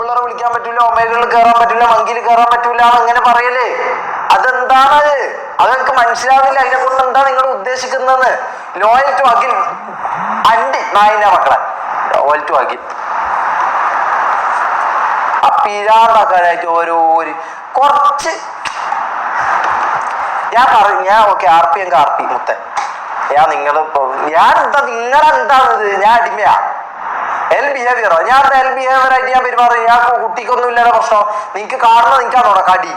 Singular വിളിക്കാൻ പറ്റൂല, ഒമേഗയിൽ കയറാൻ പറ്റൂല, മങ്കിയിൽ കയറാൻ പറ്റൂല അങ്ങനെ പറയലേ. അതെന്താണ്? അതെനിക്ക് മനസ്സിലാവില്ല. അതിനെ കൊണ്ട് എന്താ നിങ്ങൾ ഉദ്ദേശിക്കുന്നത്? ലോയൽ ടു അഖിൽ അണ്ടി നായിന്റെ മക്കളെ ലോയൽ ടു അഖിൽ ആ പിരാണ്ടാക്കാനായിട്ട് ഓരോരു കുറച്ച് ഞാൻ ഓക്കെ RP എങ്കിൽ RP മുത്ത നിങ്ങളെന്താണിത്? ഞാൻ അടിമയാ എൽ ബിഹേവിയറോ? ഞാൻ എൽ ബിഹേവിയർ ആയിട്ട് ഞാൻ പെരുമാറി? ഞാൻ കുട്ടിക്കൊന്നും ഇല്ലാതെ പ്രശ്നം. നിങ്ങക്ക് കാണുന്നത് നിങ്ങൾക്കാണോടാ കടി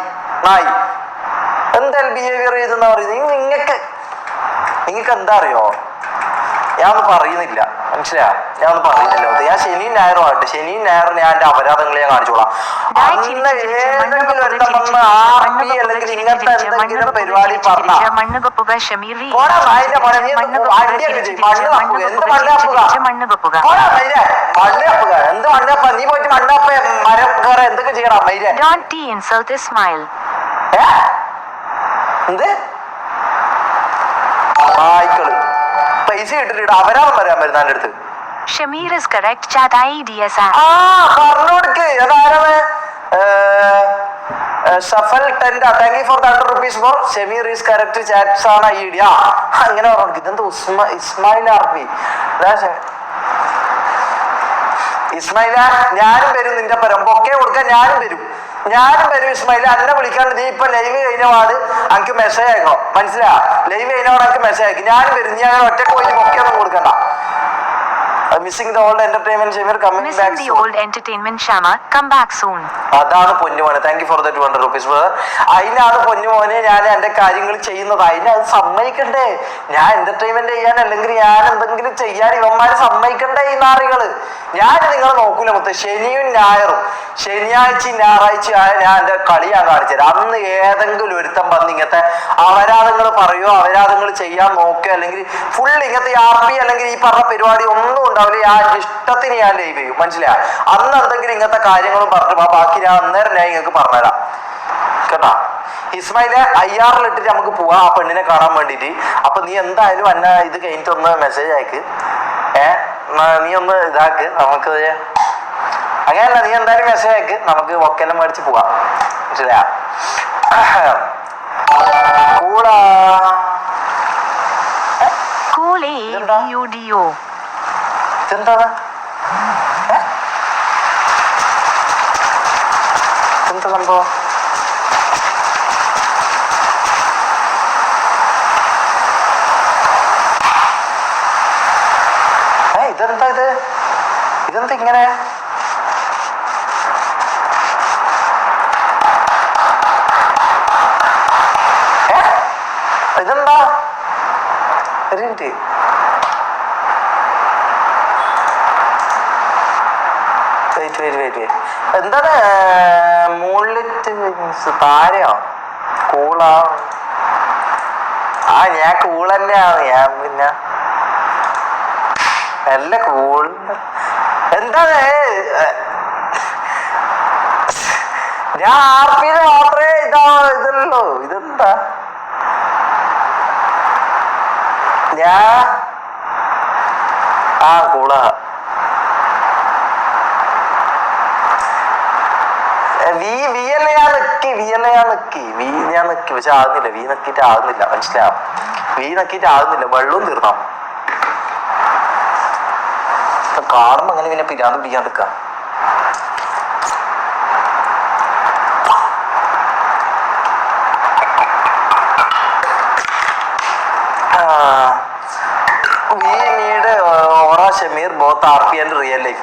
നായി? എന്ത് എൽ ബിഹേവിയർ ചെയ്തെന്നാ പറയുന്നത്? നിങ്ങൾക്ക് എന്താ അറിയോ? ഞാനൊന്നും പറയുന്നില്ല, മനസ്സിലാ? ഞാനൊന്നും പറയുന്നില്ല. ഞാൻ ശനിയും ഞായറും ആയിട്ട് ശനിയും ഞായറും ഞാൻ എന്റെ അപരാധങ്ങൾ ഞാൻ കാണിച്ചോളാം. അന്ന് ഏതെങ്കിലും ഒരുത്തം വന്ന് RP അല്ലെങ്കിൽ ഇങ്ങനത്തെ എന്തെങ്കിലും പരിപാടി പറഞ്ഞാ മണ്ണ് വെപ്പുക. എന്ത് മണ്ണപ്പ? നീ പോയിട്ട് മണ്ണപ്പ മരം കയറ എന്തൊക്കെ ചെയ്യണം മൈര? എന്ത് ആയിക്കള് പൈസ കിട്ടിട്ട് അപരാധം വരാൻ വരുന്ന എന്റെ അടുത്ത്. പറഞ്ഞോടുക്ക്. അതാരാണ്? Safal tender thank you four the 100 rupees for Shameer is correct chats ആണ് ഐഡിയ. അങ്ങനെ പറഞ്ഞു. ഇതെന്ത് ഇസ്മായിൽ RP? ഇസ്മായില ഞാനും വരും നിന്റെ പരം ബൊക്കെ കൊടുക്കാൻ ഞാനും വരും ഇസ്മായില. എന്നെ വിളിക്കാണ്ട് നീ ഇപ്പൊ ലൈവ് കഴിഞ്ഞ പാട് എനിക്ക് മെസ്സേജ് അയക്കണം, മനസ്സിലാ? ലൈവ് കഴിഞ്ഞ പാട് എനിക്ക് മെസ്സേജ് അയക്കും. ഞാനും വരും. നീ അങ്ങനെ ഒറ്റക്ക് പോയിട്ട് ബൊക്കെ ഒന്നും കൊടുക്കണ്ട. Missing the old entertainment Shamir coming back soon. Missing the old entertainment Shama come back soon. അതാണ് പൊന്നുമോനെ. Thank you for the 200 rupees brother. അതിനാണ് പൊന്നുമോനെ ഞാൻ എന്റെ കാര്യങ്ങൾ ചെയ്യുന്നത്. അത് സമ്മതിക്കണ്ടേ? ഞാൻ എന്റർടൈൻമെന്റ് ചെയ്യാൻ അല്ലെങ്കിൽ ഞാൻ എന്തെങ്കിലും ചെയ്യാൻ ഇവന്മാര് സമ്മതിക്കണ്ടേ? ഈ നാറികള്. ഞാൻ നിങ്ങളെ നോക്കൂല മുത്ത. ശനിയും ഞായറും ശനിയാഴ്ചയും ഞായറാഴ്ച ആയ ഞാൻ എന്റെ കളി ഞാൻ കാണിച്ചുതരാം. അന്ന് ഏതെങ്കിലും ഒരുത്തം വന്ന് ഇങ്ങനത്തെ അപരാധങ്ങൾ പറയുമോ, അപരാധങ്ങൾ ചെയ്യാൻ നോക്കുക, അല്ലെങ്കിൽ ഫുൾ ഇങ്ങനത്തെ RP അല്ലെങ്കിൽ ഈ പറഞ്ഞ പരിപാടി ഒന്നും ഉണ്ടാവില്ല. ഞാൻ ഇഷ്ടത്തിന് ഞാൻ ലൈവ് ചെയ്യും, മനസ്സിലായ? അന്ന് എന്തെങ്കിലും ഇങ്ങനത്തെ കാര്യങ്ങളും പറഞ്ഞു ബാക്കി ഞാൻ അന്നേരം ഞാൻ നിങ്ങൾക്ക് പറഞ്ഞുതരാം കേട്ടാ. ഇസ്മായിലെ IR ഇട്ടിട്ട് നമുക്ക് പോവാം ആ പെണ്ണിനെ കാണാൻ വേണ്ടിട്ട്. അപ്പൊ നീ എന്തായാലും എന്നെ ഇത് കഴിഞ്ഞിട്ട് ഒന്ന് മെസ്സേജ് അയക്ക്. നീ ഒന്ന് ഇതാക്ക്. നമുക്ക് അങ്ങനെയല്ല, നീ എന്തായാലും മെസ്സേജ് അയക്ക്. നമുക്ക് ഒക്കെല്ലാം മേടിച്ച് പോവാം, മനസ്സിലായ? കൂടാ ഇതെന്താണ്? എന്താ സംഭവം? ഇതെന്താ ഇതെന്താ ഇങ്ങനെ? ഇതെന്താ? ഒരു മിനിറ്റ്. എന്താണ്? മൂൺലിറ്റ് താരയോ? കൂളാ? ഞാൻ കൂൾ തന്നെയാണ്. ഞാൻ പിന്നെ നല്ല കൂൾ. എന്താണ്? ഞാൻ RP മാത്രമേ ഇതല്ലോ. ഇതെന്താ? കൂളാ. ഞാൻ നിക്കി പക്ഷെ ആകുന്നില്ല. നക്കിയിട്ട് ആകുന്നില്ല, മനസ്സിലാവും? നക്കിയിട്ട് ആകുന്നില്ല. വെള്ളവും തീർന്നാ കാണുമ്പോ അങ്ങനെ പിന്നെ പിരാന്ത് പിടിക്കാൻ നിൽക്കാം. Shamir both RP and real life.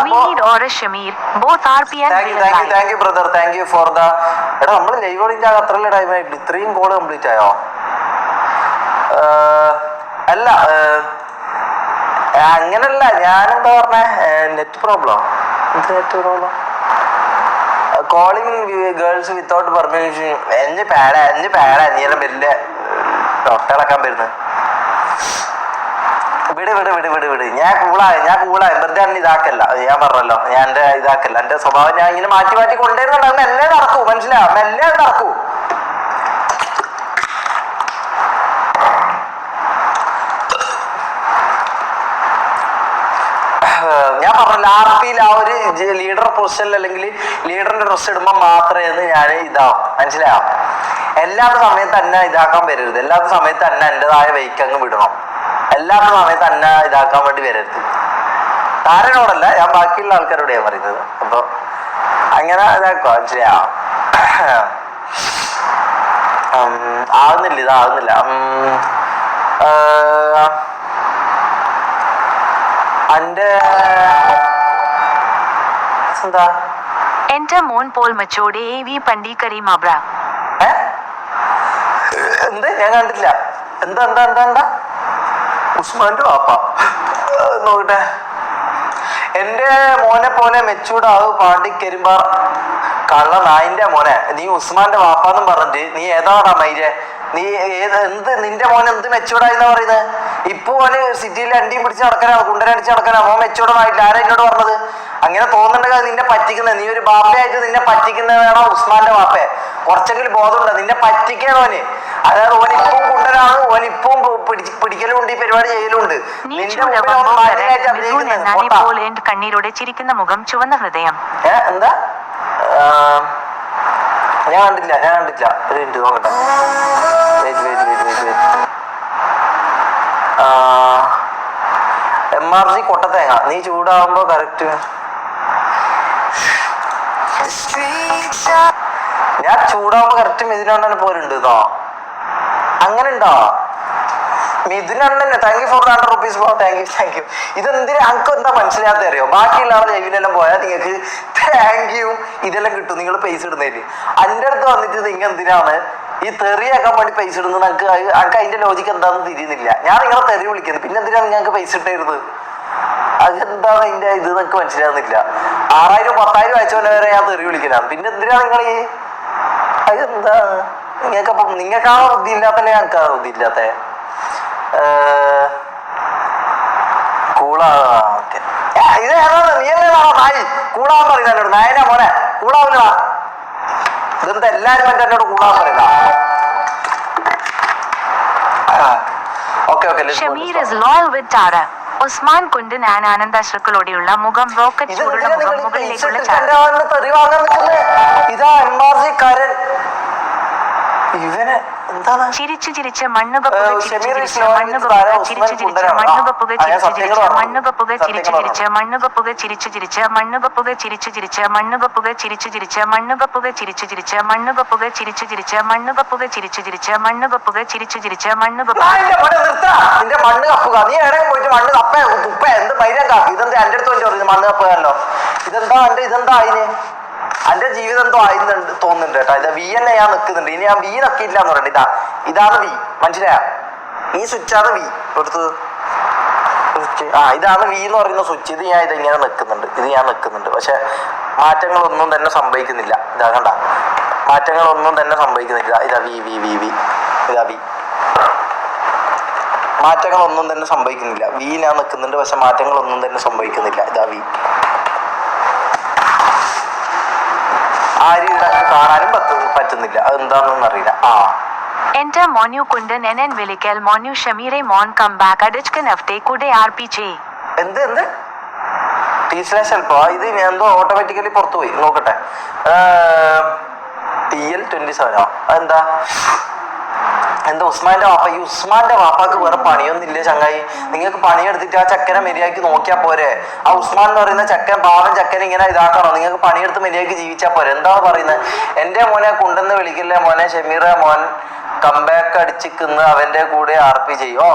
We need Aura Shamir both RP and real life. Thank you brother. Thank you for the. എടാ നമ്മൾ ലൈവ് ഓടിന്റെ അത്രയുള്ള ടൈം ആയിട്ടില്ല. ഇത്രയും കോൾ കംപ്ലീറ്റ് ആയോ? അല്ല അങ്ങനല്ല. ഞാനെന്താ പറഞ്ഞേ? Net problem. Net problem. Calling girls without permission. എന്നെ പേടാ നീയെല്ലാം വലിയ ഡോക്ടറക്കാൻ വരുന്നത്. വിട്. ഞാൻ കൂളായി വെറുതെ തന്നെ ഇതാക്കല്ല. ഞാൻ പറഞ്ഞല്ലോ, ഞാൻ എന്റെ ഇതാക്കല്ല. എന്റെ സ്വഭാവം ഞാൻ ഇങ്ങനെ മാറ്റി കൊണ്ടുവരുന്നുണ്ടാകും. മെല്ലെ നടക്കൂ, മനസ്സിലായോ? മെല്ലെ നടക്കൂ. ഞാൻ പറഞ്ഞല്ലോ RP-യിൽ ആ ഒരു ലീഡർ പൊസിഷനിൽ അല്ലെങ്കിൽ ലീഡറിന്റെ ഡ്രസ് ഇടുമ്പോൾ മാത്രമേ ഞാൻ ഇതാവും. മനസ്സിലായോ? എല്ലാത്ത സമയത്ത് എന്നെ ഇതാക്കാൻ വരരുത്. എല്ലാത്ത സമയത്ത് എന്നെ എൻ്റെതായ വൈക്ക് അങ്ങ് വിടണം. എല്ലാത്ത സമയത്ത് എന്നെ ഇതാക്കാൻ വേണ്ടി വരരുത്. ആരോടല്ല, ഞാൻ ബാക്കിയുള്ള ആൾക്കാരോട് ഞാൻ പറയുന്നത്. അപ്പൊ അങ്ങനെ ഇതാക്കുക. മനസ്സിലായോ? ഇതാകുന്നില്ല. എന്റെ എന്താ Enter Mon Paul Machode AV Pandikari Mabra. എന്ത്? ഞാൻ കണ്ടില്ല. എന്താ ഉസ്മാന്റെ വാപ്പ നോക്കട്ടെ. എന്റെ മോനെ പോലെ മെച്ചൂർഡാവ് പാണ്ടിക്കരിമ്പാർ കള്ള നായിന്റെ മോനെ. നീ ഉസ്മാന്റെ വാപ്പാന്നും പറഞ്ഞിട്ട് നീ ഏതാടാ മൈരെ? നീ നിന്റെ മോൻ എന്ത് മെച്ചൂർഡായിന്നാ പറയുന്നത്? ഇപ്പൊ ഓന് സിറ്റിയിൽ അണ്ടിയും പിടിച്ച് നടക്കാനാ, കുണ്ടനടിച്ച് നടക്കാനാ. മോൻ മെച്ചൂർഡായിട്ടില്ല. ആരാ എന്നോട് പറഞ്ഞത്? അങ്ങനെ തോന്നുന്നുണ്ടെങ്കിൽ നിന്നെ പറ്റിക്കുന്നത്, നീ ഒരു ബാപ്പയായിട്ട് നിന്നെ പറ്റിക്കുന്നതാണോ ഉസ്മാന്റെ ബാപ്പയെ? കുറച്ചെങ്കിലും ബോധമുണ്ട്. നിന്നെ പറ്റിക്കണോന്. അതായത് ഓനിപ്പവും കുണ്ടനാണ്, ഓനിപ്പവും പിടിക്കലും ഉണ്ട്, ഈ പരിപാടി ചെയ്യലും ഉണ്ട്. കണ്ണീരോടെ ചിരിക്കുന്ന മുഖം, ചുവന്ന ഹൃദയം. എന്താ? ഞാൻ കണ്ടില്ല. ഒരു മിനിറ്റ് നോക്കട്ടെ. MRG കൊട്ടത്തേങ്ങ. നീ ചൂടാവുമ്പോ കറക്റ്റ് ഞാൻ ചൂടാവുമ്പോ കറക്റ്റ് മിഥുനണ്ണനെ പോലുണ്ട് ഇതോ. അങ്ങനെ ഉണ്ടോ? മിഥുനണ്ണനെ thank you for the 100 rupees bro. Thank you. ഇതെന്തിനാ അനക്ക് എന്താ മനസ്സിലാത്ത അറിയോ? ബാക്കിയുള്ള ആളെ ലൈവിലെല്ലാം പോയാൽ നിങ്ങൾക്ക് താങ്ക് യു ഇതെല്ലാം കിട്ടും. നിങ്ങൾ പൈസ ഇടുന്നതിന് എൻ്റെ അടുത്ത് വന്നിട്ട് നിങ്ങൾ എന്തിനാണ് ഈ തെറിയാക്കാൻ വേണ്ടി പൈസ ഇടുന്നത്? എനിക്ക് അതിന്റെ ലോജിക്ക് എന്താണെന്ന് തിരിയുന്നില്ല. ഞാൻ നിങ്ങളെ തെറി വിളിക്കുന്നത്, പിന്നെ എന്തിനാണ് നിങ്ങൾക്ക് പൈസ ഇട്ടായിരുന്നത്? അതെന്താണ് അതിന്റെ ഇത് നിങ്ങൾക്ക് മനസ്സിലാകുന്നില്ല. 6000 10,000 അയച്ചവനെ വരെ ഞാൻ തെറി വിളിക്കലാണ്. പിന്നെ എന്തിനാ നിങ്ങൾ ഈ അതെന്താ? നിങ്ങൾക്കാണോ ബുദ്ധി ഇല്ലാത്തല്ലേ? ഞങ്ങൾക്കാണോ ബുദ്ധി ഇല്ലാത്ത? ഓക്കെ, ഇത് ഏതാണ്? നീ അല്ലേതാണോ നായി? കൂടാൻ പറയുന്ന എന്നോട്. നായനാ മോനെ, കൂടാവില്ലടാ. ഇതെന്താ എല്ലാരും മറ്റേ എന്നോട് കൂടാൻ പറയുന്ന? Shameer is loyal with Tara. Usman കുണ്ടൻ ആൻഡ് ആനന്ദാശ്രുക്കളോടെയുള്ള മുഖം, റോക്കറ്റ് ചൂടുള്ള മുഖം, മുകളിലേക്കുള്ള ഇതാ MRG കാരൻ. ഇവന് എന്താണ്? ചിരിച്ചു ചിരിച്ച് മണ്ണുകപ്പുക ചിരിച്ചു മണ്ണുകപ്പുക ചിരിച്ചു ചിരിച്ച് മണ്ണുകപ്പുക ചിരിച്ചു ചിരിച്ച് മണ്ണുകപ്പുക ചിരിച്ചു ചിരിച്ച് മണ്ണുകപ്പുക ചിരിച്ചു ചിരിച്ച് മണ്ണുകപ്പുക ചിരിച്ചു ചിരിച്ച് മണ്ണുകപ്പുക ചിരിച്ചു ചിരിച്ച് മണ്ണുകപ്പുക ചിരിച്ചു ചിരിച്ച് മണ്ണുകപ്പുക ചിരിച്ചു ചിരിച്ച് മണ്ണുകപ്പുക ചിരിച്ചു ചിരിച്ച് മണ്ണുകപ്പുക ചിരിച്ചു ചിരിച്ച് മണ്ണുകപ്പുക. നിന്റെ മണ്ണ് കപ്പുക. നീ എവിടെ പോയിട്ട് മണ്ണ് കപ്പ ഉപ്പ എന്ത് മൈരം കാപ്പി? ഇതെന്താ എന്റെ അടുത്ത് വെച്ച് പറയുന്നത് മണ്ണ് കപ്പുകയല്ലോ? ഇതെന്താ അതിന്? എന്റെ ജീവിതം എന്തോ ആയിരുന്നുണ്ട് തോന്നുന്നുണ്ട് കേട്ടോ. ഇത് V തന്നെ ഞാൻ നിൽക്കുന്നുണ്ട്. ഇനി ഞാൻ V നക്കിയില്ല എന്ന് പറയണ്ട. ഇതാണ് V. മനസ്സിലായ? ഈ സ്വിച്ചാണ് V. എടുത്ത് സ്വിച്ച്. ഇതാണ് V എന്ന് പറയുന്ന സ്വിച്ച്. ഇത് ഇങ്ങനെ നിൽക്കുന്നുണ്ട്. പക്ഷെ മാറ്റങ്ങളൊന്നും തന്നെ സംഭവിക്കുന്നില്ല. ഇതാ കണ്ട, മാറ്റങ്ങളൊന്നും തന്നെ സംഭവിക്കുന്നില്ല. ഇതാ V. ഇതാ V. മാറ്റങ്ങളൊന്നും തന്നെ സംഭവിക്കുന്നില്ല. V ഞാൻ നിൽക്കുന്നുണ്ട്, പക്ഷെ മാറ്റങ്ങളൊന്നും തന്നെ സംഭവിക്കുന്നില്ല. ഇതാ V. ആരും കാണാനും പറ്റുന്നില്ല. അതെന്താണെന്ന് അറിയില്ല. Enter Monu Kundan NN Vilikal Monu Shamire Mon come back Adachkan Afte Kude RPG. എന്ത് T/L ഇത് ഞാൻ എന്തോ ഓട്ടോമാറ്റിക്കലി പുറത്തു പോയി. നോക്കട്ടെ. TL27 അതെന്താ? എന്താ ഉസ്മാന്റെ വാപ്പ? ഈ ഉസ്മാന്റെ വാപ്പാക്ക് വേറെ പണിയൊന്നുമില്ല ചങ്ങായി. നിങ്ങൾക്ക് പണിയെടുത്തിട്ട് ആ ചക്കനെ മര്യാദയ്ക്ക് നോക്കിയാൽ പോരെ? ആ ഉസ്മാൻ എന്ന് പറയുന്ന ചക്കൻ, പാവൻ ചക്കൻ ഇങ്ങനെ ഇതാക്കണോ? നിങ്ങൾക്ക് പണിയെടുത്ത് മര്യാദയ്ക്ക് ജീവിച്ചാൽ പോരെ? എന്താണ് പറയുന്നത്? എൻ്റെ മോനെ കുണ്ടെന്ന് വിളിക്കില്ലേ മോനെ ഷമീറ മോൻ കംബാക്ക് അടിച്ചിക്കുന്ന അവന്റെ കൂടെ RP ചെയ്യോ?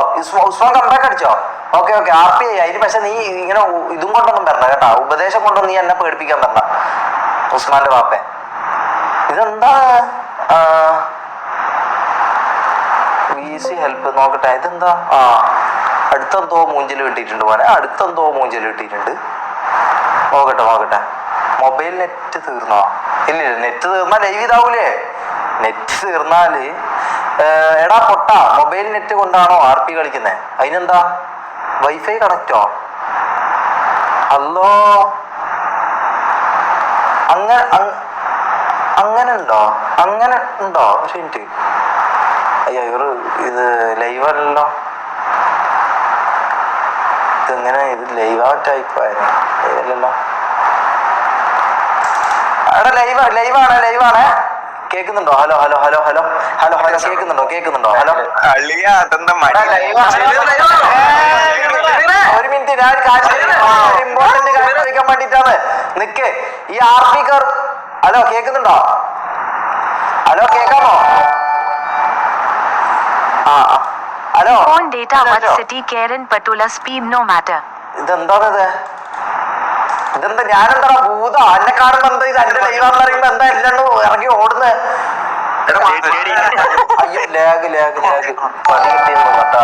ഉസ്മാൻ കംബാക്ക് അടിച്ചോ? ഓക്കെ RP ചെയ്യാം. അതിന് പക്ഷെ നീ ഇങ്ങനെ ഇതും കൊണ്ടൊന്നും വരണം കേട്ടോ. ഉപദേശം കൊണ്ടൊന്നും നീ എന്നെ പേടിപ്പിക്കാൻ വരണം ഉസ്മാന്റെ വാപ്പെ. ഇതെന്താ ഹെൽപ്പ് നോക്കട്ടെ. ഇതെന്താ? അടുത്തെന്തോ മൂഞ്ചല് കിട്ടിയിട്ടുണ്ട് പോലെ. നോക്കട്ടെ. മൊബൈൽ നെറ്റ് തീർന്നോ? ഇല്ല, നെറ്റ് തീർന്നാൽ ലൈവ് ഇതാവൂലേ? നെറ്റ് തീർന്നാല് എടാ പൊട്ട, മൊബൈൽ നെറ്റ് കൊണ്ടാണോ RP കളിക്കുന്നത്? അതിനെന്താ? വൈഫൈ കണക്റ്റോ? അല്ലോ, അങ്ങനെ ഉണ്ടോ? ഒരു മിനിറ്റ്. അയ്യോ, ഇത് ലൈവല്ലോ. ഇതെങ്ങനെ? ഇത് ലൈവ് ടൈപ്പ് ആയിരുന്നു. ഇല്ലല്ലോ. എടാ ലൈവാണ്. കേക്കുന്നുണ്ടോ? ഹലോ കേക്കുന്നുണ്ടോ? ഹലോ ഒരു മിനിറ്റ്, ഞാൻ ഇമ്പോർട്ടന്റ് കാര്യം ചോദിക്കാൻ വേണ്ടിട്ടാണ്. നിക്ക്, ഈ RP കാർ. ഹലോ കേക്കുന്നുണ്ടോ? ഹലോ കേക്കാമോ? Hello Phone data what city Karen Patula speed no matter. ഇതെന്താണിത്? ഇതെന്താ? ഞാനെന്താ ഭൂത? എന്നെ കാണുമ്പോ എന്താ ഇത് എന്റെ ലൈവാന്ന് പറയുമ്പോ എന്താ എല്ലാം ഇറങ്ങി ഓടുന്നത്? അയ്യോ ലാഗ് പണി കിട്ടിയെന്ന് കേട്ടാ.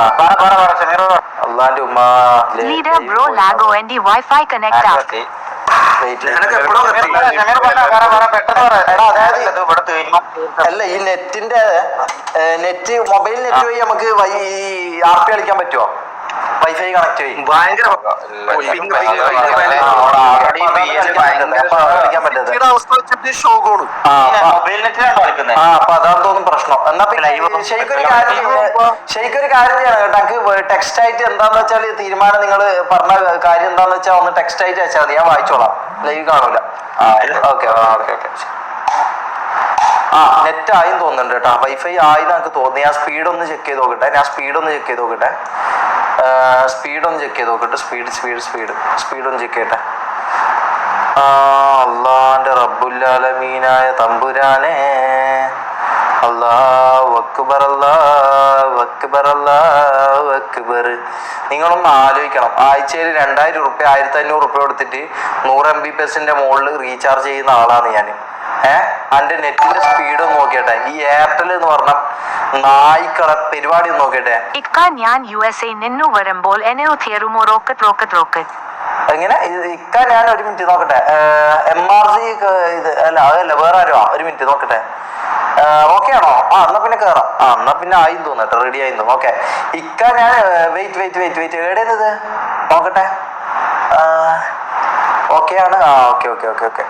അള്ളാന്റെ ഉമ്മ Leader bro lago and the Wi-Fi connect up. അല്ല, ഈ നെറ്റിന്റെ മൊബൈൽ നെറ്റ് വഴി നമുക്ക് RP കളിക്കാൻ പറ്റുമോ? വൈഫൈ കണക്ട് ചെയ്യും. ഭയങ്കര അപ്പൊ അതാണ് തോന്നുന്നു പ്രശ്നം. എന്നാ ശരിക്കൊരു കാര്യം ചെയ്യണം കേട്ടോ. എനിക്ക് ടെക്സ്റ്റ് ആയിട്ട് എന്താന്ന് വെച്ചാൽ തീരുമാനം നിങ്ങൾ പറഞ്ഞ കാര്യം എന്താന്ന് വെച്ചാൽ ഒന്ന് ടെക്സ്റ്റ് ആയിട്ട് വെച്ചാൽ മതി, ഞാൻ വായിച്ചോളാം. ലൈവ് കാണൂല. ഓക്കെ. നെറ്റ് ആയും തോന്നുന്നുണ്ട് കേട്ടോ. വൈഫൈ ആയി എനിക്ക് തോന്നി. ഞാൻ സ്പീഡ് ഒന്ന് ചെക്ക് ചെയ്ത് നോക്കട്ടെ. സ്പീഡ് ഒന്ന് ചെക്ക് ചെയ്തോക്കട്ടെ. സ്പീഡ് ഒന്ന് ചെക്ക് ചെയ്യട്ടെ. അള്ളാന്റെ റബ്ബുല്ലാലമീനായ തമ്പുരാനെ, അല്ലാഹു അക്ബർ. നിങ്ങളൊന്ന് ആലോചിക്കണം. ആഴ്ചയിൽ 2000 റുപ്യ 1500 റുപ്യ കൊടുത്തിട്ട് 100 Mbps മുകളിൽ റീചാർജ് ചെയ്യുന്ന ആളാണ് ഞാൻ. എൻ്റെ നെറ്റിന്റെ സ്പീഡ് ഒന്ന് നോക്കിയട്ടെ. ഈ എയർടെൽ എന്ന് പറഞ്ഞ നായിക്കളെ പരിപാടി ഒന്ന് നോക്കിയട്ടെ. ഞാൻ USA നിന്നു വരുമ്പോൾ എന്നെ തീരുമോ? റോക്കറ്റ് എങ്ങനെ? ഞാൻ ഒരു മിനിറ്റ് നോക്കട്ടെ. MRG ഇത് അതല്ല, വേറെ ആരോ. ഒരു മിനിറ്റ് നോക്കട്ടെ. ഓക്കെ ആണോ? എന്നാ പിന്നെ കേറാം. എന്നാ പിന്നെ ആയി തോന്നട്ടെ, റെഡി ആയി തോന്നും. ഓക്കെ ഞാൻ വെയിറ്റ് എവിടെയത് നോക്കട്ടെ. ഓക്കെ ആണ്. ഓക്കെ.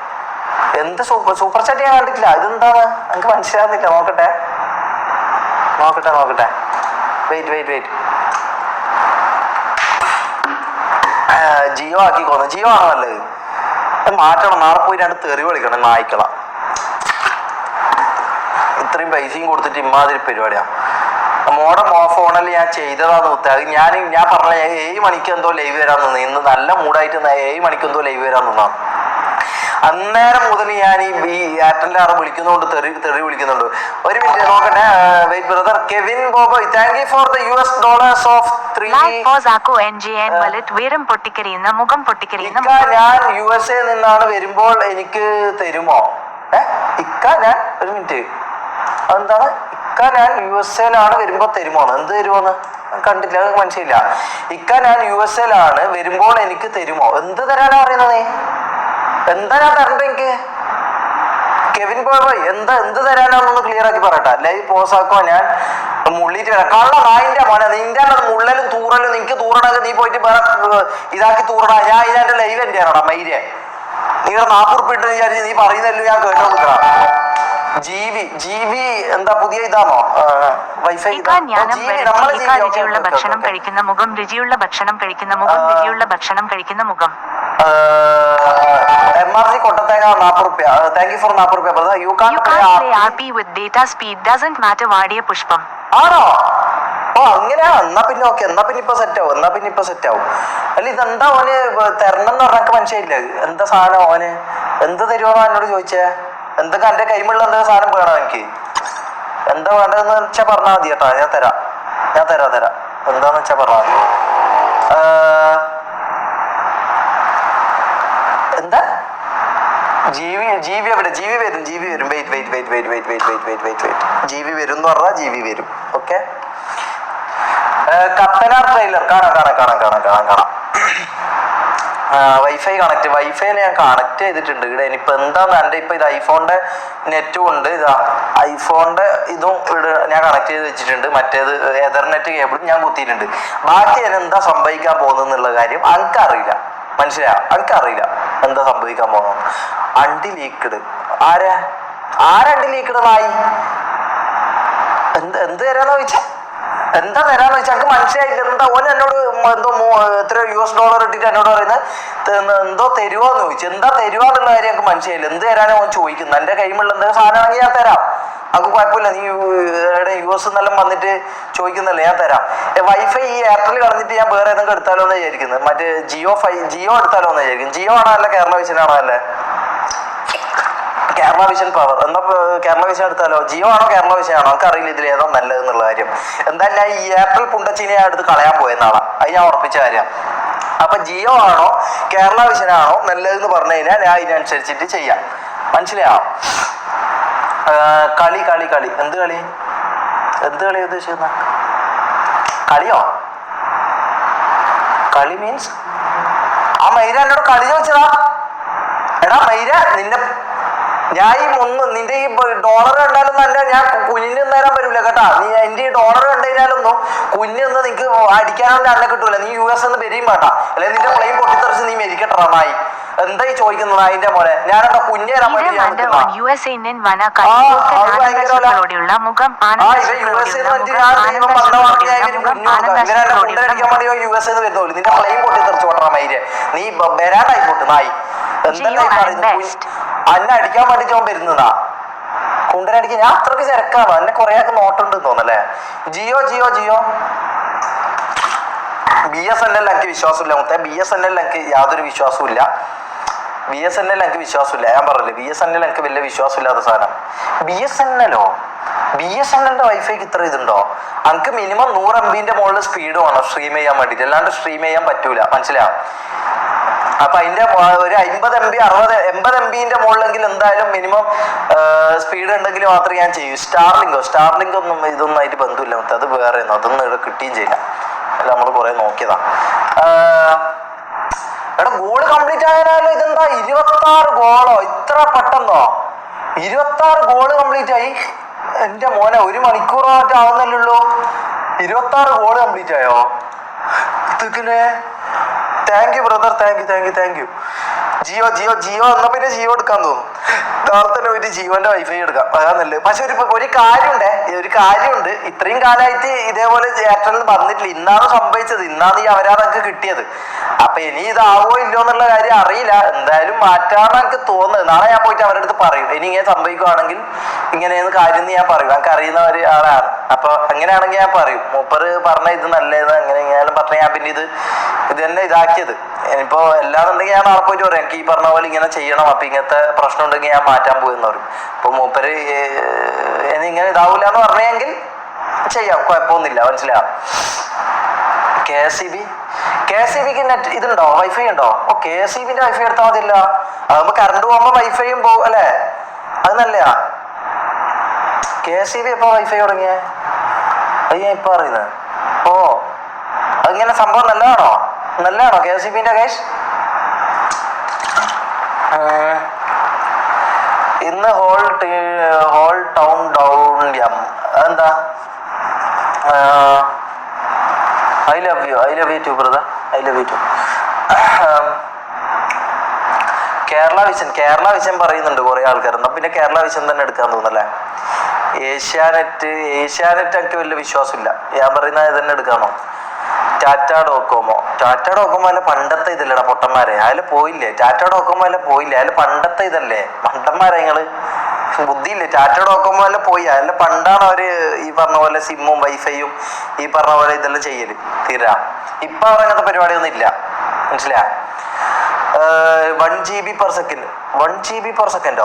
എന്ത് സൂപ്പർ ചാറ്റ് ഞാൻ കണ്ടിട്ടില്ല. ഇതെന്താണ് എനിക്ക് മനസ്സിലാകുന്നില്ല. നോക്കട്ടെ. വെയിറ്റ് ജിയോ ആക്കിക്കോന്നു. ജിയോ ആണോ നല്ലത്? മാറ്റണം. നാളെ പോയി 2 തെറി വിളിക്കണം നായിക്കള. ഇത്രയും പൈസയും കൊടുത്തിട്ട് ഇമാതിരി പരിപാടിയാണ്. മോഡം ഫോണിൽ ഞാൻ ചെയ്തതാന്ന് ഉത്തരം. ഞാൻ പറഞ്ഞ 7 മണിക്ക് എന്തോ ലൈവ് വരാൻ നിന്ന്. ഇന്ന് നല്ല മൂഡായിട്ട് 7 മണിക്ക് എന്തോ ലൈവ് വരാൻ നിന്നാണ്. അന്നേരം മുതൽ ഞാൻ ഈ എയർടെലിന്റെ ആറ് വിളിക്കുന്നുണ്ട്, തെറി വിളിക്കുന്നുണ്ട്. ഒരു മിനിറ്റ് നോക്കട്ടെ. Wait brother. കെവിൻ ബോബോയ്, താങ്ക് യു ഫോർ ദ $3. ഞാൻ USA നിന്നാണ് വരുമ്പോൾ എനിക്ക് തരുമോ? ഞാൻ ഒരു മിനിറ്റ്. അതെന്താണ്? ഞാൻ USA വരുമ്പോ തരുമോന്ന്? എന്ത് തരുമോന്ന് കണ്ടില്ല, മനസ്സിലില്ല. ഞാൻ USA വരുമ്പോൾ എനിക്ക് തരുമോ? എന്ത് തരാനാ പറയുന്നത്? എന്താ ഞാൻ തരണ്ട? എനിക്ക് കെവിൻ ബോബോയ് എന്ത് തരാനാണെന്ന് ക്ലിയർ ആക്കി പറയട്ടെ. ലൈവ് പോസ് ആക്കുവാ. ഞാൻ മുള്ളിട്ട് വരാം. കള്ള നായിന്റെ മോനെ, നിന്റെ മുള്ളലും തൂറലും നിനക്ക് തൂറണത് നീ പോയിട്ട് ഇതാക്കി തൂറണ. ഞാൻ ഇതിന്റെ ലൈവ് എന്റെ ആണോടാ മൈരെ. നിങ്ങൾ 40 ഉറുപ്പിക ഇട്ട് വിചാരിച്ച് നീ പറയുന്നല്ലോ ഞാൻ കേട്ടോ കൊടുക്കണം. ജീവി എന്താ പുതിയ ഇതാണോ? വൈഫൈ രുചിയുള്ള ഭക്ഷണം കഴിക്കുന്ന മുഖം. MRG കൊട്ടത്തേക്ക 40 റുപ്യ. താങ്ക് യു ഫോർ 40 റുപ്യ brother. You can play RP with data speed doesn't matter. വാടിയ പുഷ്പം ആണോ? അങ്ങനെയാ? എന്നാ പിന്നെ ഓക്കെ. എന്നാ പിന്നെ ഇപ്പൊ സെറ്റ് ആവും. അല്ല ഇതെന്താ ഓന് തരണം എന്ന് പറഞ്ഞ മനസ്സിലായില്ല. എന്താ സാധനം ഓന്? എന്ത് തരുവാണോ എന്നോട് ചോദിച്ചേ? എന്തൊക്കെ എന്റെ കൈമുള്ള എന്തൊക്കെ സാധനം വേണം എനിക്ക്? എന്താ വേണ്ടതെന്ന് വെച്ചാ പറഞ്ഞാൽ മതി കേട്ടോ. ഞാൻ തരാം. എന്താന്ന് വെച്ചാ പറഞ്ഞാൽ മതി. എന്താ ജീവി എവിടെ? ജീവി വരും. വെയിറ്റ്. ജീവി വരും എന്ന് പറഞ്ഞാൽ ജീവി വരും. ഓക്കെ. കത്തനാർ ട്രെയിലർ കാണാം. വൈഫൈ വൈഫൈയിൽ ഞാൻ കണക്ട് ചെയ്തിട്ടുണ്ട്. ഇവിടെ ഇനിയിപ്പോ എന്താന്ന് എൻ്റെ ഇപ്പൊ ഇത് ഐഫോണിന്റെ നെറ്റും ഉണ്ട്. ഐഫോണിന്റെ ഇതും ഇവിടെ ഞാൻ കണക്ട് ചെയ്ത് വെച്ചിട്ടുണ്ട്. മറ്റേത് എതർനെറ്റ് കേബിളും ഞാൻ കുത്തിയിട്ടുണ്ട്. ബാക്കി ഞാൻ എന്താ സംഭവിക്കാൻ പോകുന്നുള്ള കാര്യം എനിക്കറിയില്ല. മനസ്സിലായോ? എനിക്കറിയില്ല എന്താ സംഭവിക്കാൻ പോകുന്നത്. അണ്ടി ലീക്ക്ഡ്. ആരണ്ടി ലീക്ക്ഡ്? നായി എന്ത് തരാന്ന് ചോദിച്ചാ എന്താ തരാന്ന് വെച്ചാൽ എനിക്ക് മനസ്സിലായില്ല. എന്താ ഓൻ എന്നോട് എന്തോ എത്ര $US ഇട്ടിട്ട് എന്നോട് പറയുന്നത് എന്തോ തരുവാന്ന് ചോദിച്ചു. എന്താ തരുവാന്നുള്ള കാര്യം എനിക്ക് മനസ്സിലായില്ല. എന്ത് തരാനോ ഓൻ ചോദിക്കുന്നത്. എൻ്റെ കൈമുള്ള എന്തെങ്കിലും സാധനമാണെങ്കിൽ ഞാൻ തരാം, അത് കുഴപ്പമില്ല. നീ US എന്നെല്ലാം വന്നിട്ട് ചോദിക്കുന്നല്ലേ, ഞാൻ തരാം. വൈഫൈ ഈ എയർടെൽ കളഞ്ഞിട്ട് ഞാൻ വേറെ ഏതെങ്കിലും എടുത്താലോ എന്ന് വിചാരിക്കുന്നത്. മറ്റേ ജിയോ എടുത്താലോ എന്ന് വിചാരിക്കും. ജിയോ ആണോ അല്ല കേരള വിഷനാണോ അല്ലേ? കേരള വിഷൻ പവർ എന്നാ കേരള വിഷൻ എടുത്താലോ? ജിയോ ആണോ കേരള വിഷൻ ആണോ? നമുക്ക് അറിയില്ല ഇതിൽ ഏതോ നല്ലത് എന്നുള്ള കാര്യം. എന്തായാലും ഞാൻ ഈ എയർടെൽ പുണ്ടച്ചിനെ ഞാൻ എടുത്ത് കളയാൻ പോയെന്നാളാ, അത് ഞാൻ ഉറപ്പിച്ച കാര്യം. അപ്പൊ ജിയോ ആണോ കേരള വിഷൻ ആണോ നല്ലതെന്ന് പറഞ്ഞു കഴിഞ്ഞാൽ ഞാൻ ഇതിനനുസരിച്ചിട്ട് ചെയ്യാം. മനസ്സിലായോ? കളി കളി കളി എന്ത് കളി ഉദ്ദേശിക്കുന്ന കളിയോ? കളി മീൻസ് ആ മൈര എന്നോട് കളി ചോദിച്ചതാ. എടാ മൈര, ഞാൻ നിന്റെ ഈ ഡോളർ കണ്ടാലും നല്ല ഞാൻ കുഞ്ഞിന് നേരം വരില്ല കേട്ടാ. നീ എൻ്റെ ഈ ഡോളർ കണ്ടു കഴിഞ്ഞാലൊന്നും കുഞ്ഞൊന്നും നിനക്ക് അടിക്കാനുള്ള അന്നെ കിട്ടൂല. നീ US വരികയും വേണ്ട, അല്ലെ നിന്റെ പ്ലെയിൻ പൊട്ടിത്തെറിച്ച് നീ മരിക്കട്ടാ നായി. എന്താ ഈ ചോദിക്കുന്നത് അതിന്റെ മോനെ? ഞാനെന്താ കുഞ്ഞ് തരാൻ വേണ്ടി US വരുന്നുള്ളൂ. നിന്റെ പ്ലെയിൻ പൊട്ടിത്തെറിച്ച് ഓട്ടറാ മൈര്. നീ വരാണ്ടായി പോട്ട് നായി. എന്താ പറയുന്നത്? അന്നെ അടിക്കാൻ വേണ്ടി ഞാൻ വരുന്നതാ. കുണ്ടനടിക്കാൻ ഞാൻ അത്രക്ക് തിരക്കാണോ? എന്നെ കുറെ ആൾക്ക് നോട്ടുണ്ട് തോന്നല്ലേ? ജിയോ BSNL എനിക്ക് വിശ്വാസമില്ല മുത്തേ. BSNL എനിക്ക് യാതൊരു വിശ്വാസവും ഇല്ല. BSNL എനിക്ക് വിശ്വാസമില്ല. ഞാൻ പറഞ്ഞില്ലേ, BSNL എനിക്ക് വലിയ വിശ്വാസമില്ലാത്ത സാധനം. BSNLന്റെ വൈഫൈക്ക് ഇത്ര ഇതുണ്ടോ? എനിക്ക് മിനിമം 100 MB മുകളിൽ സ്പീഡ് വേണം സ്ട്രീം ചെയ്യാൻ വേണ്ടിയിട്ട്, അല്ലാണ്ട് സ്ട്രീം ചെയ്യാൻ പറ്റൂല. മനസ്സിലായോ? അപ്പൊ അതിന്റെ ഒരു 50 MB 60 80 MB മുകളിലെങ്കിൽ എന്തായാലും മിനിമം സ്പീഡ് ഉണ്ടെങ്കിൽ മാത്രമേ ഞാൻ ചെയ്യൂ. സ്റ്റാർലിങ്ക് ഒന്നും ഇതൊന്നും ആയിട്ട് ബന്ധമില്ല. മറ്റേ അത് വേറെ അതൊന്നും ഇവിടെ കിട്ടുകയും ചെയ്യില്ല. അല്ല നമ്മൾ കുറെ നോക്കിയതാ. എടാ ഗോള് കംപ്ലീറ്റ് ആയാലോ? ഇതെന്താ 26 ഗോളോ? ഇത്ര പെട്ടെന്നോ 26 ഗോള് കംപ്ലീറ്റ് ആയി? എന്റെ മോനെ, 1 മണിക്കൂറോ മറ്റോ ആവുന്നല്ലോ. 26 ഗോള് കംപ്ലീറ്റ് ആയോ? ഇതൊക്കെ thank you brother, thank you. Jio എന്നാ പിന്നെ ജിയോ എടുക്കാൻ തോന്നും. നാളെ തന്നെ ഒരു ജിയോന്റെ വൈഫൈ എടുക്കാം, അതാ നല്ലത്. പക്ഷെ ഒരു കാര്യമുണ്ട്. ഇത്രയും കാലമായിട്ട് ഇതേപോലെ എയർടെലിൽ വന്നിട്ടില്ല. ഇന്നാണ് സംഭവിച്ചത്, ഇന്നാണ് ഈ അവരാതൊക്കെ കിട്ടിയത്. അപ്പൊ ഇനി ഇതാവോ ഇല്ലോ എന്നുള്ള കാര്യം അറിയില്ല. എന്തായാലും മാറ്റാന്ന് എനിക്ക് തോന്നുന്നത്. നാളെ ഞാൻ പോയിട്ട് അവരുടെ അടുത്ത് പറയും, ഇനി ഇങ്ങനെ സംഭവിക്കുവാണെങ്കിൽ ഇങ്ങനെയെന്ന് കാര്യം ഞാൻ പറയും. എനിക്ക് അറിയുന്ന ഒരാളാണ്. അപ്പൊ അങ്ങനെയാണെങ്കിൽ ഞാൻ പറയും, മൂപ്പര് പറഞ്ഞ ഇത് നല്ലത് അങ്ങനെ ഇങ്ങനെയാലും പറഞ്ഞ ഞാൻ പിന്നെ ഇത് തന്നെ ഇതാക്കിയത്. ഇനിയിപ്പോ എല്ലാന്നുണ്ടെങ്കിൽ ഞാൻ നാളെ പോയിട്ട് പറയാം, എനിക്ക് ഈ പറഞ്ഞ പോലെ ഇങ്ങനെ ചെയ്യണം, അപ്പൊ ഇങ്ങനത്തെ പ്രശ്നം ഉണ്ടെങ്കിൽ ഞാൻ മാറ്റാൻ പോയെന്ന് പറയും. അപ്പൊ മൂപ്പര് ഇനി ഇങ്ങനെ ഇതാവൂല എന്ന് പറഞ്ഞെങ്കിൽ ചെയ്യാം, കുഴപ്പമൊന്നുമില്ല. മനസ്സിലാവും. KSEBക്ക് നെറ്റ് ഇതുണ്ടോ? വൈഫൈ ഉണ്ടോ? KSEBിന്റെ വൈഫൈ എടുത്താൽ മതിയല്ലോ. അതാകുമ്പോ കറണ്ട് പോകുമ്പോ വൈഫൈയും പോകും അല്ലേ? അത് നല്ലയാ. KSEB എപ്പോ വൈഫൈ തുടങ്ങിയേ? അത് ഞാൻ ഇപ്പൊ അറിയുന്നത്. അതിങ്ങനെ സംഭവം നല്ലതാണോ KSEBിന്റെ കേസ്? ഇന്ന് ഹോൾ ടൗൺ ഡൗൺ അതെന്താ? I love you too brother, I love you too. Kerala vision പറയുന്നുണ്ട് കുറെ ആൾക്കാർ. എന്നാ പിന്നെ കേരള വിഷൻ തന്നെ എടുക്കാൻ തോന്നല്ലേ? ഏഷ്യാനെറ്റ് എനിക്ക് വലിയ വിശ്വാസമില്ല. ഞാൻ പറയുന്ന ഇത് തന്നെ എടുക്കാമോ? ടാറ്റ ഡോകോമോ അല്ല പണ്ടത്തെ ഇതല്ലേടാ പൊട്ടന്മാരെ? അതിൽ പോയില്ലേ? ടാറ്റ ഡോകോമോ അല്ല പോയില്ലേ? അതിൽ പണ്ടത്തെ ഇതല്ലേ? മണ്ടന്മാരെ നിങ്ങള്, ബുദ്ധിയില്ലേ? ടാറ്റ ഡോകോമോ അല്ല പോയി. അതിൽ പണ്ടാണ് അവര് ഈ പറഞ്ഞ പോലെ സിമ്മും വൈഫൈയും ഈ പറഞ്ഞ പോലെ ഇതെല്ലാം ചെയ്യല്. തീരാ ഇപ്പൊ അവർ അങ്ങനത്തെ പരിപാടിയൊന്നും ഇല്ല. മനസ്സിലാ? 1 GB per second 1 GB per second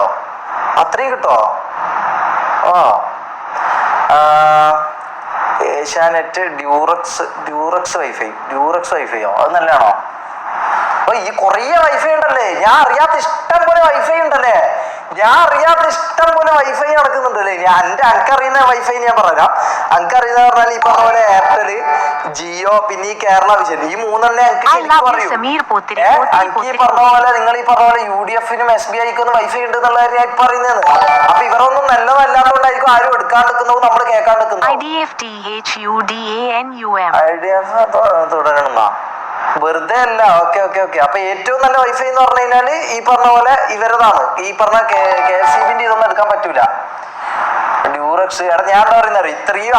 അത്രയും കിട്ടോ? ഏഷ്യാനെറ്റ് ഡ്യൂറക്സ് വൈഫൈയോ? അത് നല്ലതാണോ? ഈ കുറേ വൈഫൈ ഉണ്ടല്ലേ, ഞാൻ അറിയാത്ത ഇഷ്ടം പോലെ വൈഫൈ ഉണ്ടല്ലേ. നടക്കുന്നുണ്ടല്ലേ. എനിക്കറിയുന്ന വൈഫൈ ഞാൻ പറയാം. എനിക്കറിയുന്ന പറഞ്ഞാൽ ഈ പറഞ്ഞ പോലെ എയർടെൽ, ജിയോ, പിന്നെ ഈ കേരള വിഷൻ, ഈ 3 എനിക്ക് ഈ പറഞ്ഞ പോലെ നിങ്ങൾ ഈ പറഞ്ഞ പോലെ UDFനും SBIക്കും ഒന്നും വൈഫൈ ഉണ്ട് എന്നുള്ള കാര്യം ഞാൻ പറയുന്നത്. അപ്പൊ ഇവരൊന്നും നല്ലതല്ലാത്തതുകൊണ്ടായിരിക്കും ആരും എടുക്കാണ്ടിരിക്കുന്നതും നമ്മൾ കേൾക്കാണ്ടിരിക്കുന്നത്. തുടരണ വെറുതെ അല്ല. ഓക്കെ. അപ്പൊ ഏറ്റവും നല്ല വൈഫൈ എന്ന് പറഞ്ഞു കഴിഞ്ഞാല് ഈ പറഞ്ഞ പോലെ ഇവരതാണ്. ഈ പറഞ്ഞ KSEBിന്റെ ഇതൊന്നും എടുക്കാൻ പറ്റൂല. ഡ്യൂറക്സ് എടാ ഞാൻ എന്താ പറയുന്നത് ഇത്രയും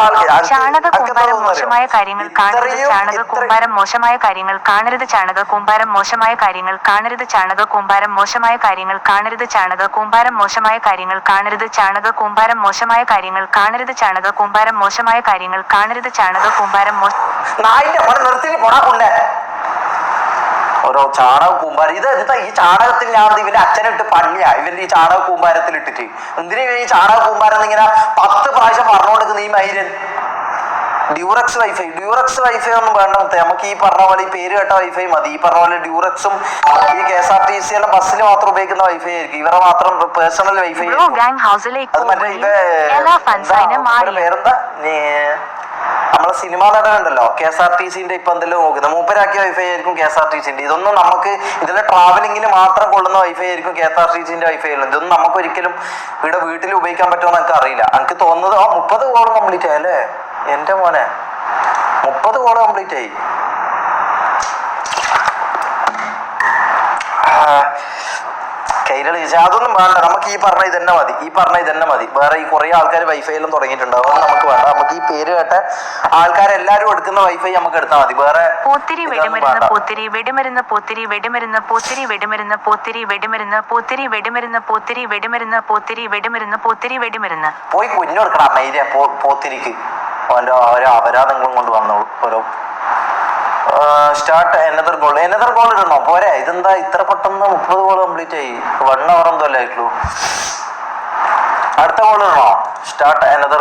ചാണക കൂമ്പാരം മോശമായ കാര്യങ്ങൾ കാണരുത് ചാണക കൂമ്പാരം മോശമായ കാര്യങ്ങൾ കാണരുത് ചാണക കൂമ്പാരം മോശമായ കാര്യങ്ങൾ കാണരുത് ചാണക കൂമ്പാരം മോശമായ കാര്യങ്ങൾ കാണരുത് ചാണക കൂമ്പാരം മോശമായ കാര്യങ്ങൾ കാണരുത് ചാണക കൂമ്പാരം മോശമായ കാര്യങ്ങൾ കാണരുത് ചാണക കൂമ്പാരം മോശമായ കാര്യങ്ങൾ കാണരുത് ചാണക കൂമ്പാരം നായിന്റെ അവിടെ നിർത്തി പോടാ കൊണ്ടേ ഓരോ ചാണക കൂമ്പാരം ഇത് എന്താ ഈ ചാണകത്തിൽ ഞാൻ ഇവന്റെ അച്ഛനിട്ട് പണിയാ ഇവന്റെ ഈ ചാണക കൂമ്പാരത്തിൽ ഇട്ടിട്ട് എന്തിനാ ഈ ചാണക കൂമ്പാരം ഇങ്ങനെ 10 പ്രാവശ്യം പറഞ്ഞുകൊണ്ടിരിക്കുന്ന ഈ മൈരൻ ഡ്യൂറക്സ് വൈഫൈ ഒന്നും വേണ്ട നമുക്ക് ഈ പറഞ്ഞ പോലെ ഈ പേര് കേട്ട വൈഫൈ മതി ഈ പറഞ്ഞ പോലെ ഡ്യൂറക്സും ഈ KSRTC എല്ലാം ബസ്സിൽ മാത്രം ഉപയോഗിക്കുന്ന വൈഫൈ ആയിരിക്കും ഇവരെ മാത്രം പേഴ്സണൽ വൈഫൈ അത് മറ്റേ പേരെന്താ നമ്മളെ സിനിമാ നടനുണ്ടല്ലോ KSRTCന്റെ ഇപ്പൊ എന്തെല്ലാം നോക്കുന്നത് മൂപ്പരാക്കിയ വൈഫൈ ആയിരിക്കും KSRTCന്റെ ഇതൊന്നും നമുക്ക് ഇതിലെ ട്രാവലിങ്ങിന് മാത്രം കൊള്ളുന്ന വൈഫൈ ആയിരിക്കും KSRTCന്റെ വൈഫൈ ഉള്ളത് ഇതൊന്നും നമുക്ക് ഒരിക്കലും ഇവിടെ വീട്ടിൽ ഉപയോഗിക്കാൻ പറ്റുമോ എനിക്ക് അറിയില്ല എനിക്ക് തോന്നുന്നത് 30 കോൾ കംപ്ലീറ്റ് ആയല്ലേ എന്റെ മോനെ 30 കോൾ കംപ്ലീറ്റ് ആയി കൈരളി അതൊന്നും വേണ്ട നമുക്ക് ഈ പറഞ്ഞ ഇതന്നെ മതി വേറെ ഈ കുറെ ആൾക്കാർ വൈഫൈ എല്ലാം തുടങ്ങിയിട്ടുണ്ടാവും അതൊന്നും നമുക്ക് വേണ്ട നമുക്ക് ഈ പേര് കേട്ട ആൾക്കാരെല്ലാരും എടുക്കുന്ന വൈഫൈ നമുക്ക് എടുത്താൽ മതി വേറെ പോത്തിരി വെടിമരുന്ന് പോത്തിരി വെടിമരുന്ന് പോത്തിരി വെടിമരുന്ന് പോത്തിരി വെടിമരുന്ന് പോത്തിരി വെടിമരുന്ന് പോത്തിരി വെടിമരുന്ന് പോത്തിരി വെടിമരുന്ന് പോത്തിരി വെടിമരുന്ന് പോത്തിരി വെടിമരുന്ന് പോയി കുഞ്ഞെടുക്കണം അമ്മ പോത്തിരിക്ക് ഓരോ അപരാധങ്ങളും കൊണ്ട് വന്നോളൂ ഓരോ സ്റ്റാർട്ട് എനദർ ഗോൾ ഇടണോ പോരെ ഇതെന്താ ഇത്ര പെട്ടെന്ന് 30 ഗോൾ കംപ്ലീറ്റ് ആയി 1 hour എന്തോ അല്ലേ ആയിട്ടുള്ളൂ അടുത്ത ഗോൾ ഇടണോ സ്റ്റാർട്ട് എനദർ